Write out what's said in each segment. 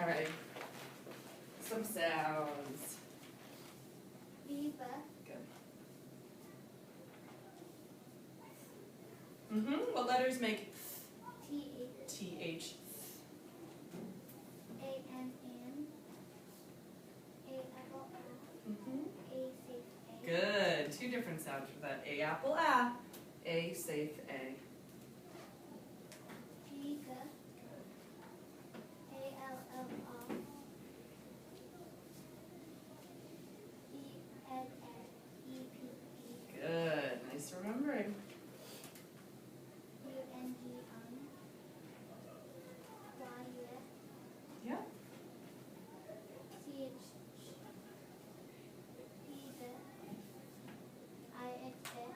All right. Some sounds. Viva. Good. What letters make T-H. TH? A-N-N. A-apple. A-safe. A. Good. Two different sounds for that. A apple, A. A safe, A. Giga. A-L-L-R. E-N-N-E-P-P. Good. Nice remembering. U-N-E-N. Y-U-S. Yeah. C-H. Giga. I-X-X.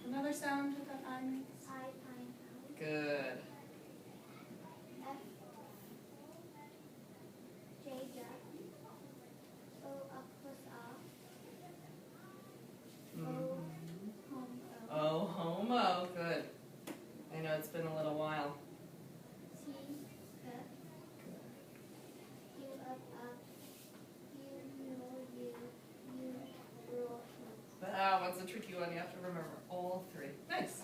Another sound with that I makes. I-Pine. Good. F. J-J. O-Aquas-A. Oh, homo. Good. I know it's been a little while. What's a tricky one? You have to remember all three. Nice.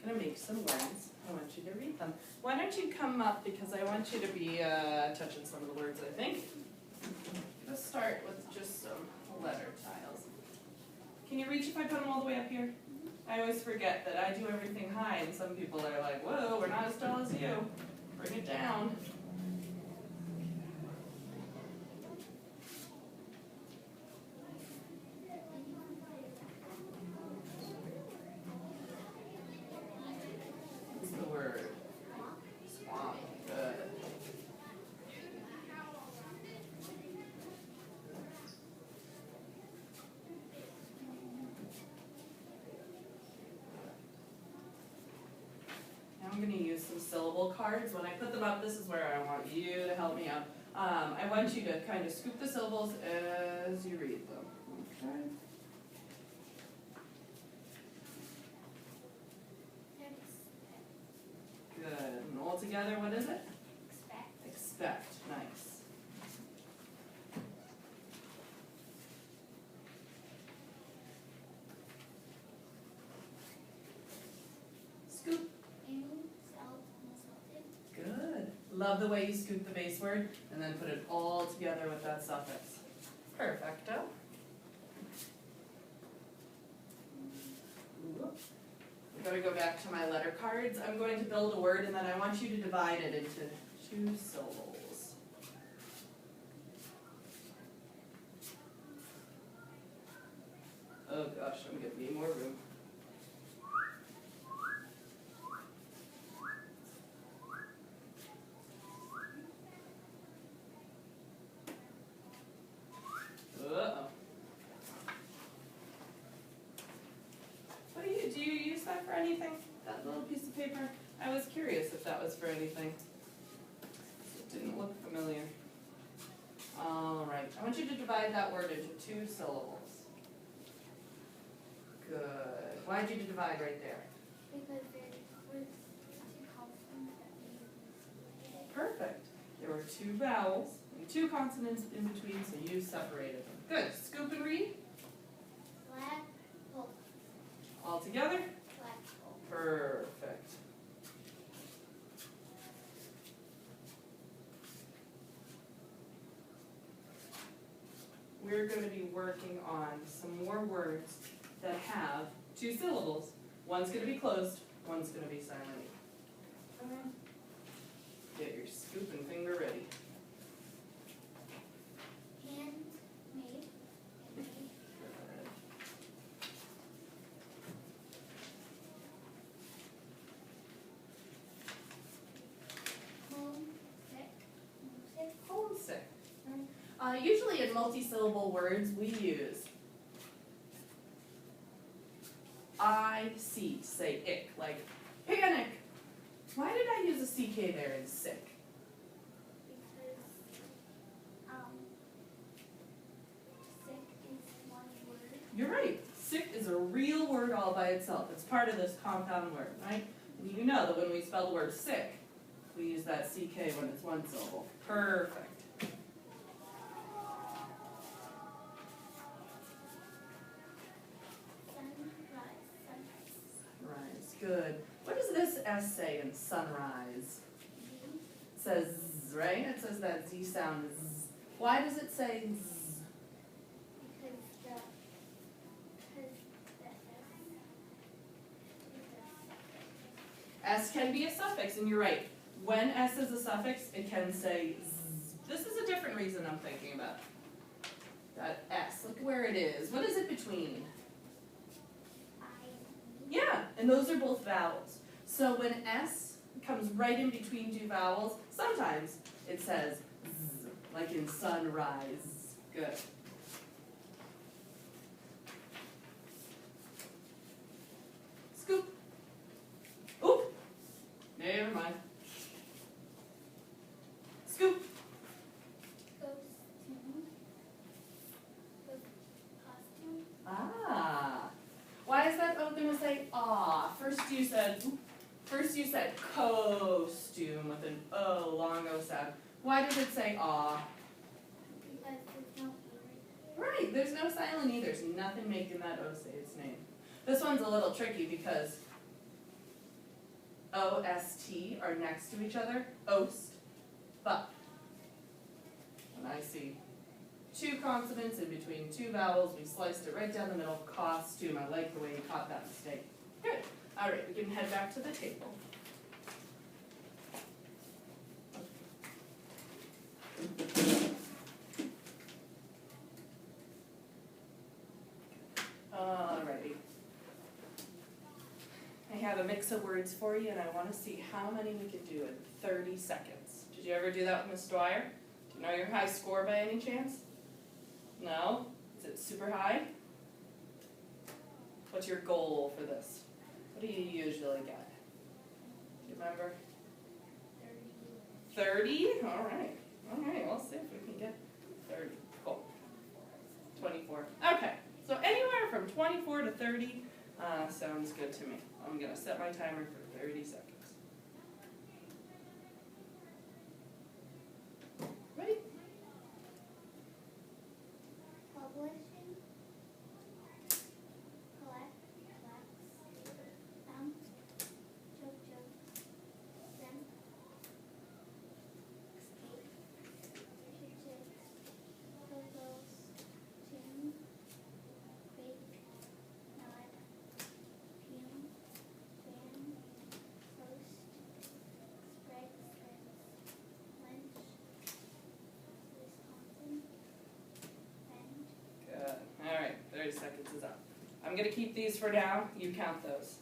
I'm going to make some words. I want you to read them. Why don't you come up, because I want you to be touching some of the words, I think. Let's start with just some letter tiles. Can you reach if I put them all the way up here? I always forget that I do everything high, and some people are like, whoa, we're not as tall as you. Bring it down. What's the word? Swamp. Good. I'm going to use some syllable cards. When I put them up, this is where I want you to help me out. I want you to kind of scoop the syllables as you read them. Okay. Good. And all together, what is it? Expect. Expect. Nice. Scoop. Good. Love the way you scoop the base word and then put it all together with that suffix. Perfecto. I'm going to go back to my letter cards. I'm going to build a word and then I want you to divide it into 2 syllables. Oh gosh, I'm going to need more room. Uh-oh. What do you use that for anything? That little piece of paper? I was curious if that was for anything. It didn't look familiar. All right, I want you to divide that word into 2 syllables. Good. Why'd you divide right there? Because there was 2 consonants that we used. Perfect. There were 2 vowels and 2 consonants in between, so you separated them. Good. Scoop and read. Flat, pull. All together? Flat, pull. Perfect. We're going to be working on some more words that have 2 syllables. One's going to be closed, one's going to be silent. Get your scoop and finger ready. Handmade. Homesick. Homesick. Usually in multi-syllable words, we use I, C, say ick, like panic. Why did I use a CK there in sick? Because sick is one word. You're right. Sick is a real word all by itself. It's part of this compound word, right? And you know that when we spell the word sick, We use that CK when it's one syllable. Perfect. Rise, good. What does this S say in sunrise? It says Z, right? It says that Z sound Z. Why does it say Z? Because the S can be a suffix, and you're right. When S is a suffix, it can say Z. This is a different reason I'm thinking about. That S, look where it is. What is it between? Yeah, and those are both vowels. So when S comes right in between two vowels, sometimes it says Z, like in sunrise. Good. Scoop. Oop. Never mind. Scoop. Ah. Why is that O gonna say ah? First you said costume with an O, long O sound. Why did it say ah? Because there's no E. Right, there's no silent E. There's nothing making that O say its name. This one's a little tricky because O, S, T are next to each other. Ost, but when I see two consonants in between two vowels, we sliced it right down the middle. Costume. I like the way you caught that mistake. Good. All right, we can head back to the table. Alrighty. I have a mix of words for you, and I want to see how many we can do in 30 seconds. Did you ever do that with Miss Dwyer? Do you know your high score by any chance? No? Is it super high? What's your goal for this? What do you usually get? Do you remember? 30? All right. All right, we'll see if we can get 30. Cool. 24. Okay, so anywhere from 24 to 30 sounds good to me. I'm going to set my timer for 30 seconds. Ready? Publishing, collect, thumb, joke, send, escape, photos, tune, bake, nod, fume, fan, post, spread, lunch, Wisconsin, bend. Good. All right, 30 seconds is up. I'm going to keep these for now. You count those.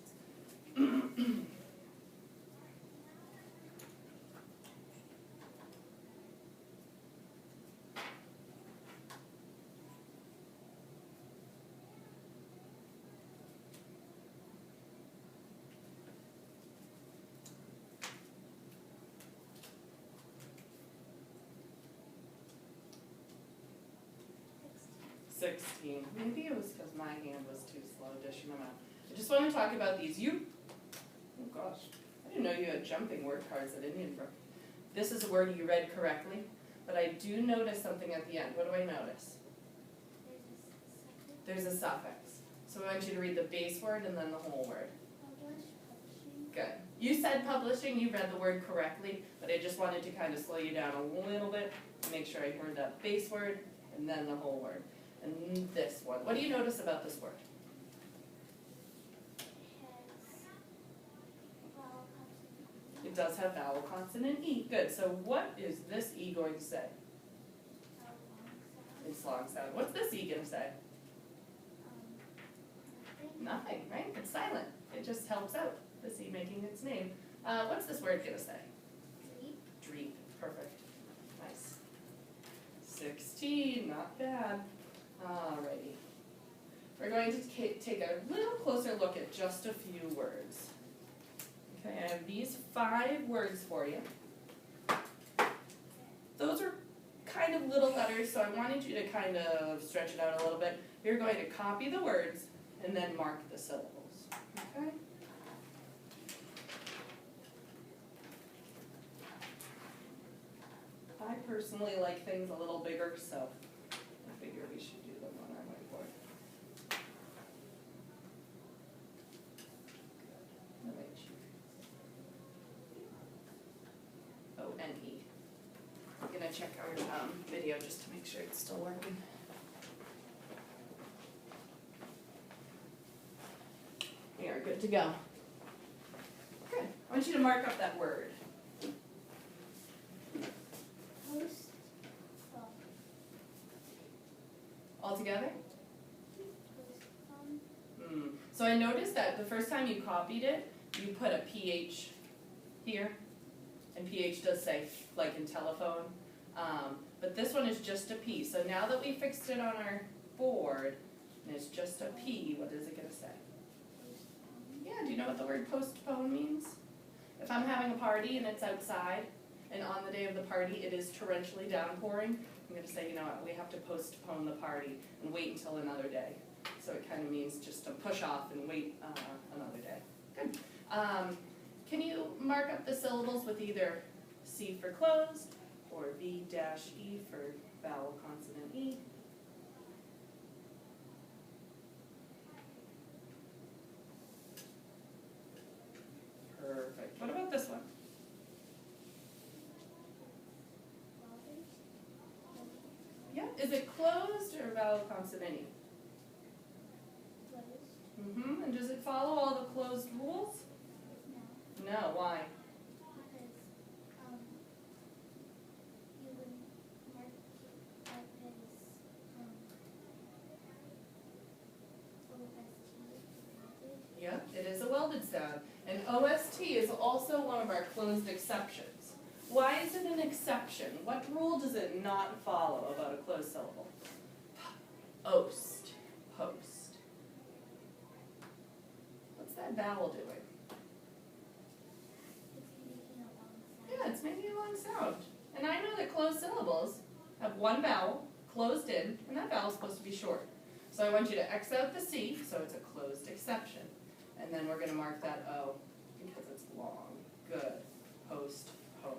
16. Maybe it was because my hand was too slow dishing them out. I just want to talk about these. Oh gosh, I didn't know you had jumping word cards at Indian Brook. This is a word you read correctly, but I do notice something at the end. What do I notice? There's a suffix. So I want you to read the base word and then the whole word. Publishing. Good. You said publishing, you read the word correctly, but I just wanted to kind of slow you down a little bit, make sure I heard that base word and then the whole word. And this one. What do you notice about this word? It does have vowel, consonant, E. Good. So what is this E going to say? It's long sound. What's this E going to say? Nothing, right? It's silent. It just helps out the C making its name. What's this word going to say? Dreep. Perfect. Nice. 16. Not bad. Alrighty. We're going to take a little closer look at just a few words. Okay, I have these 5 words for you. Those are kind of little letters, so I wanted you to kind of stretch it out a little bit. You're going to copy the words and then mark the syllables. Okay? personally like things a little bigger, so I figure we should do them on our whiteboard. O-N-E. I'm gonna check our video just to make sure it's still working. We are good to go. Good. I want you to mark up that word. Post. All together? Postpone. So I noticed that the first time you copied it, you put a PH here, and PH does say like in telephone, but this one is just a P. So now that we fixed it on our board, and it's just a P, what is it gonna say? Yeah, do you know what the word postpone means? If I'm having a party and it's outside, and on the day of the party it is torrentially downpouring, I'm gonna say, you know what, we have to postpone the party and wait until another day. So it kind of means just to push off and wait another day. Good. Can you mark up the syllables with either C for closed or V-E for vowel consonant E? Perfect. What about this one? Yeah. Is it closed or vowel consonant E? Closed. And does it follow all the closed rules? No. No. Why? Because you would mark it up as OST. Yeah, it is a welded sound. And OST is also one of our closed exceptions. Why is it an exception? What rule does it not follow about a closed syllable? Ost, post. What's that vowel doing? It's making a long sound. Yeah, it's making a long sound. And I know that closed syllables have one vowel closed in, and that vowel is supposed to be short. So I want you to X out the C, so it's a closed exception. And then we're going to mark that O because it's long. Good. Post, po.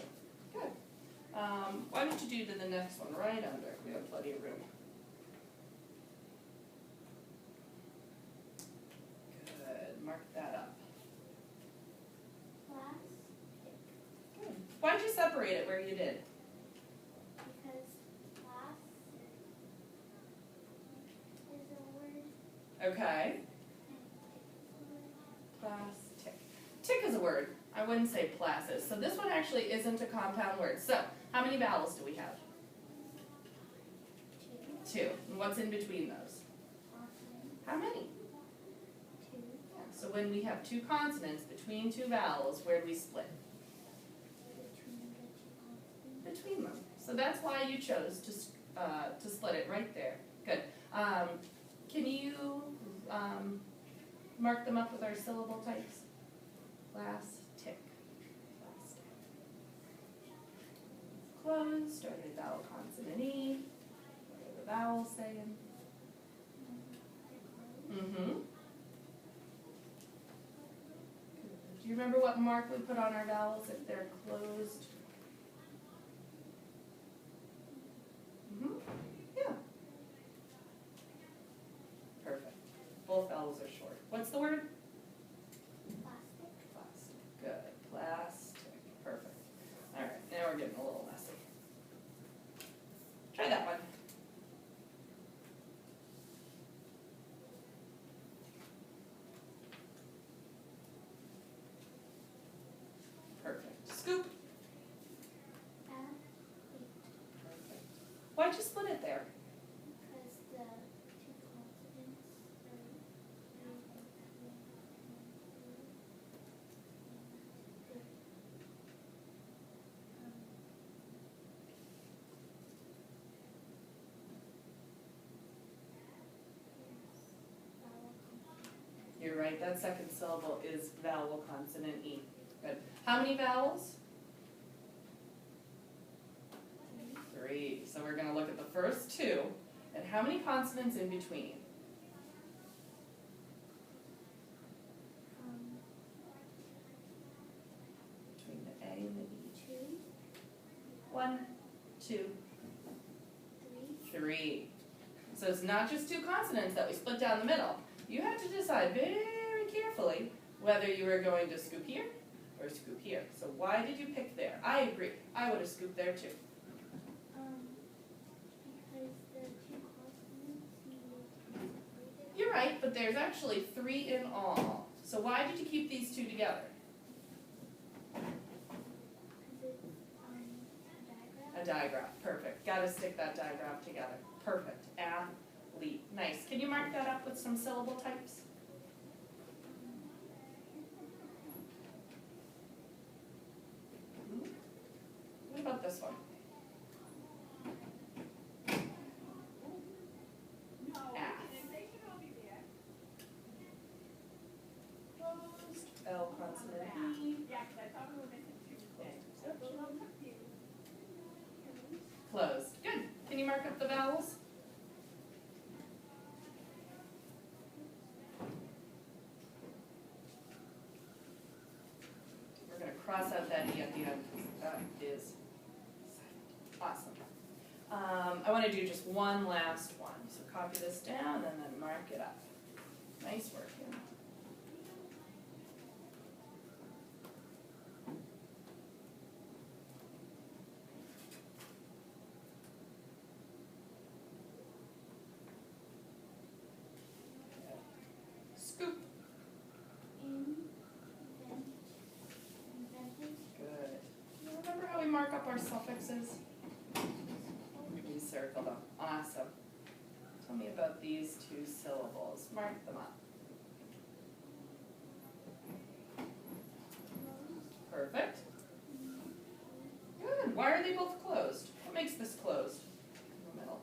Good. Why don't you do to the next one right under? We have plenty of room. Good. Mark that up. Plastic. Good. Why'd you separate it where you did? Because plastic is a word. Okay. Plastic. Tick is a word. I wouldn't say plastic. So this one actually isn't a compound word. So how many vowels do we have? Two. And what's in between those? How many? Two. Yeah. So when we have two consonants between two vowels, where do we split? Between them. So that's why you chose to split it right there. Good. Can you mark them up with our syllable types? Plastic. Plastic. Closed, started vowel consonant E. What are the vowels saying? Do you remember what mark we put on our vowels if they're closed? Yeah. Perfect. Both vowels are short. What's the word? Plastic. Plastic. Good. Plastic. Perfect. All right. Now we're getting a little messy. Try that one. Perfect. Scoop. Perfect. Why'd you split it there? Because the two consonants You're right, that second syllable is vowel consonant E. Good. How many vowels? 3. So we're going to look at the first two. And how many consonants in between? Between the A and the E. 2. 1, 2. two? Three. Three. So it's not just two consonants that we split down the middle. You have to decide very carefully whether you are going to scoop here or scoop here. So why did you pick there? I agree. I would have scooped there too. Because the two consonants needed to be separated. You're right, but there's actually three in all. So why did you keep these two together? Because it's A digraph. Perfect. Got to stick that digraph together. Perfect. Athlete. Nice. Can you mark that up with some syllable types? What about this one? L consonant E. Closed. Good. Can you mark up the vowels? We're going to cross out that E at the end. That is awesome. I want to do just one last one. So copy this down and then mark it up. Nice work, Kim. Scoop. invented. Good. You remember how we mark up our suffixes? We circle them. Awesome. Tell me about these two syllables. Mark them up. Perfect. Good. Why are they both closed? What makes this closed? In the middle.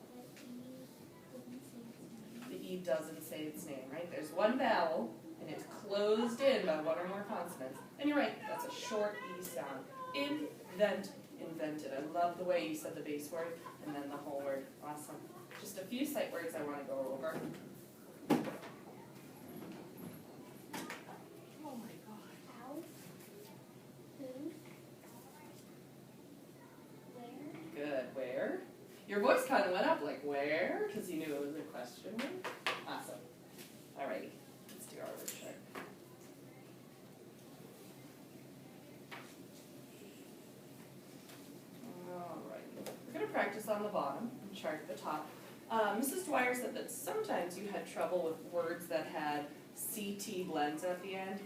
The E doesn't say its name, right? There's one vowel, and it's closed in by one or more consonants. And you're right, that's a short E sound. Invent, invented. I love the way you said the base word and then the whole word. Awesome. Just a few sight words I want to go over. Oh my God. How? Who? Where? Good. Where? Your voice kind of went up like where? Because you knew it was a question. Awesome. Alrighty. Let's do our word check. Alright. We're going to practice on the bottom and chart at the top. Mrs. Dwyer said that sometimes you had trouble with words that had CT blends at the end.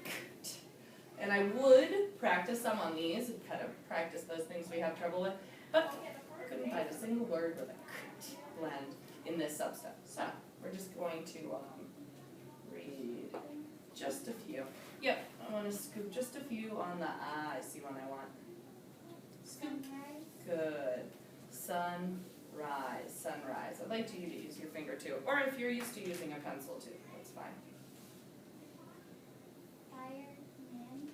And I would practice some on these and kind of practice those things we have trouble with. But I couldn't find a single word with a blend in this subset. So we're just going to read just a few. Yep, I want to scoop just a few on the I. See one I want. Scoop. Good. Sunrise. Sunrise. I'd like you to use your finger too. Or if you're used to using a pencil too, that's fine. Fireman.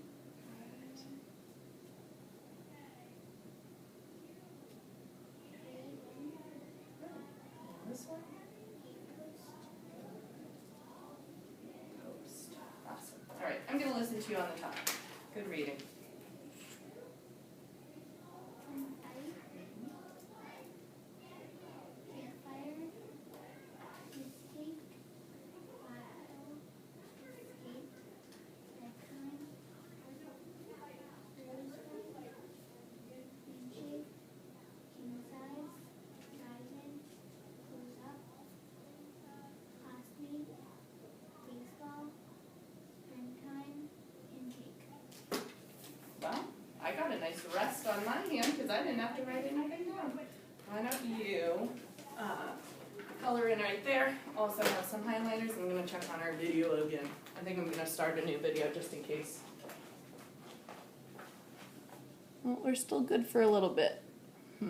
This one? Post. Awesome. All right, I'm going to listen to you on the top. Good reading. Well, I got a nice rest on my hand because I didn't have to write anything down. Why don't you color in right there? Also have some highlighters. I'm going to check on our video again. I think I'm going to start a new video just in case. Well, we're still good for a little bit. All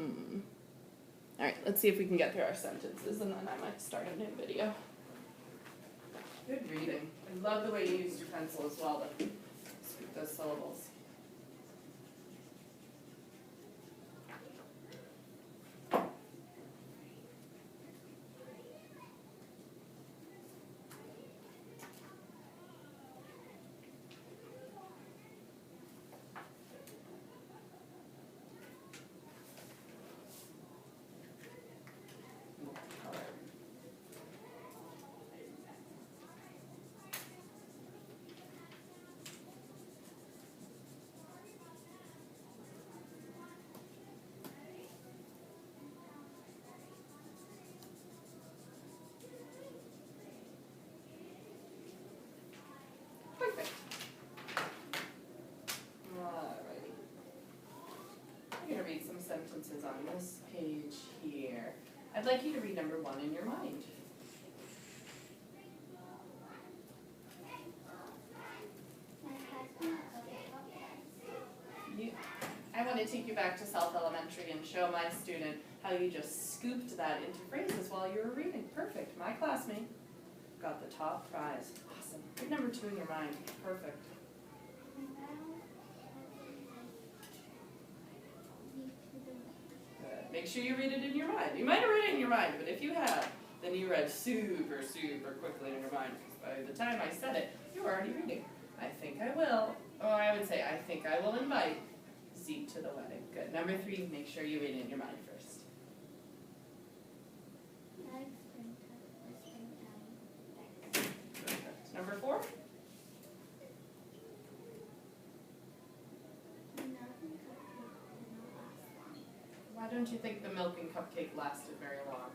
right, let's see if we can get through our sentences and then I might start a new video. Good reading. I love the way you used your pencil as well to scoop those syllables. We're gonna read some sentences on this page here. I'd like you to read number 1 in your mind. My husband I want to take you back to South Elementary and show my student how you just scooped that into phrases while you were reading. Perfect. My classmate got the top prize. Awesome. Read number 2 in your mind. Perfect. Good. Make sure you read it in your mind. You might have read it in your mind, but if you have, then you read super, super quickly in your mind. Because by the time I said it, you were already reading. I think I will. Or I would say, I think I will invite Zeke to the wedding. Good. Number 3, make sure you read it in your mind first. Perfect. Number 4? Why don't you think the milk and cupcake lasted very long?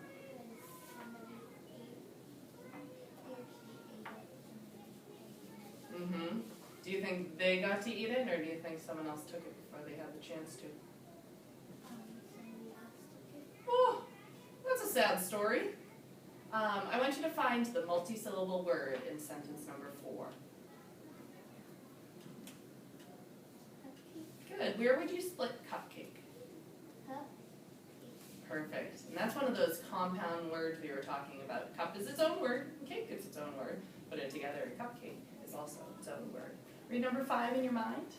Mm-hmm. Do you think they got to eat it, or do you think someone else took it before they had the chance to? Oh, that's a sad story. I want you to find the multisyllable word in sentence number 4. Good. Where would you split cupcake? Perfect. And that's one of those compound words we were talking about. Cup is its own word, cake is its own word. Put it together, a cupcake is also its own word. Read number 5 in your mind.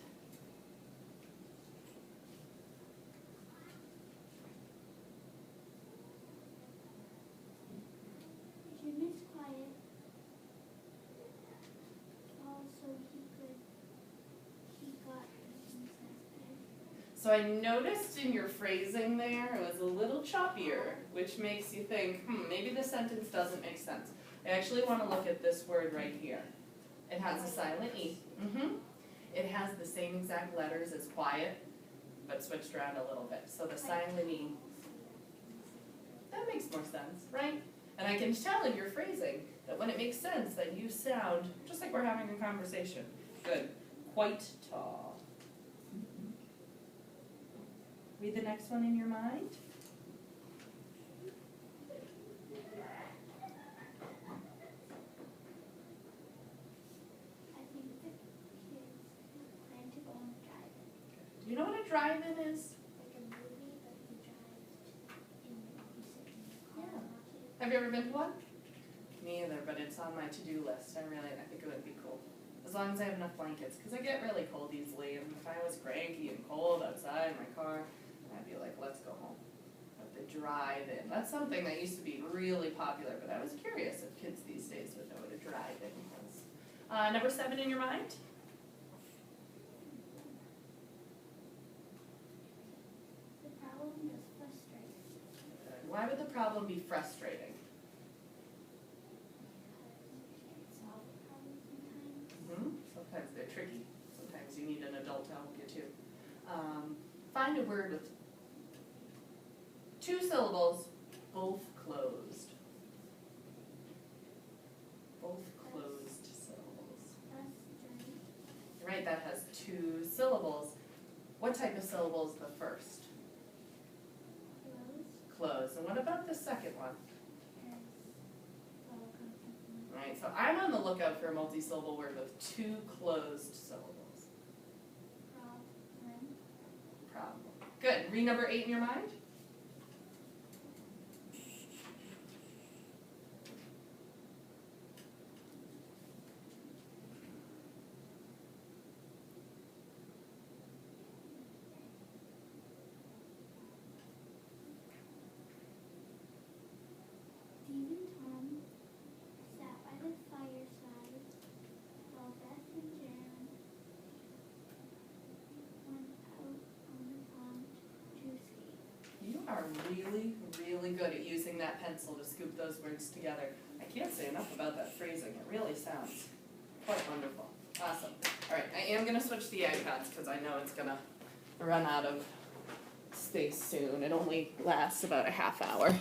Jim is quiet. Also, he got So I noticed in your phrasing there, it was a little choppier, which makes you think, maybe the sentence doesn't make sense. I actually want to look at this word right here. It has a silent E. It has the same exact letters as quiet, but switched around a little bit. So the silent E, that makes more sense, right? And I can tell in your phrasing that when it makes sense that you sound just like we're having a conversation. Good. Quite tall. Read the next one in your mind. I think the kids plan to go on a drive-in. Do you know what a drive-in is? Like a movie, but you drive in the you sit in the car. Yeah. and watch it. Have you ever been to one? Me either, but it's on my to-do list. I think it would be cool. As long as I have enough blankets, because I get really cold easily, and if I was cranky and cold outside in my car, I'd be like, let's go home. But the drive-in, that's something that used to be really popular, but I was curious if kids these days would know what a drive-in was. Number 7 in your mind? The problem is frustrating. Why would the problem be frustrating? Because you can't solve the problem sometimes. Sometimes they're tricky. Sometimes you need an adult to help you too. Find a word with 2 syllables, both closed. Both closed syllables. Frustrating. Right, that has 2 syllables. What type of syllable is the first? Closed. And what about the second one? Right, so I'm on the lookout for a multisyllable word with 2 closed syllables. Problem. Good. Read number 8 in your mind. Steve and Tom sat by the fireside while Beth and Jan went out on the pond to skate. You are really, really good at using that pencil to scoop those words together. I can't say enough about that phrasing. It really sounds quite wonderful. Awesome. All right, I am going to switch the iPads because I know it's going to run out of space soon. It only lasts about a half hour.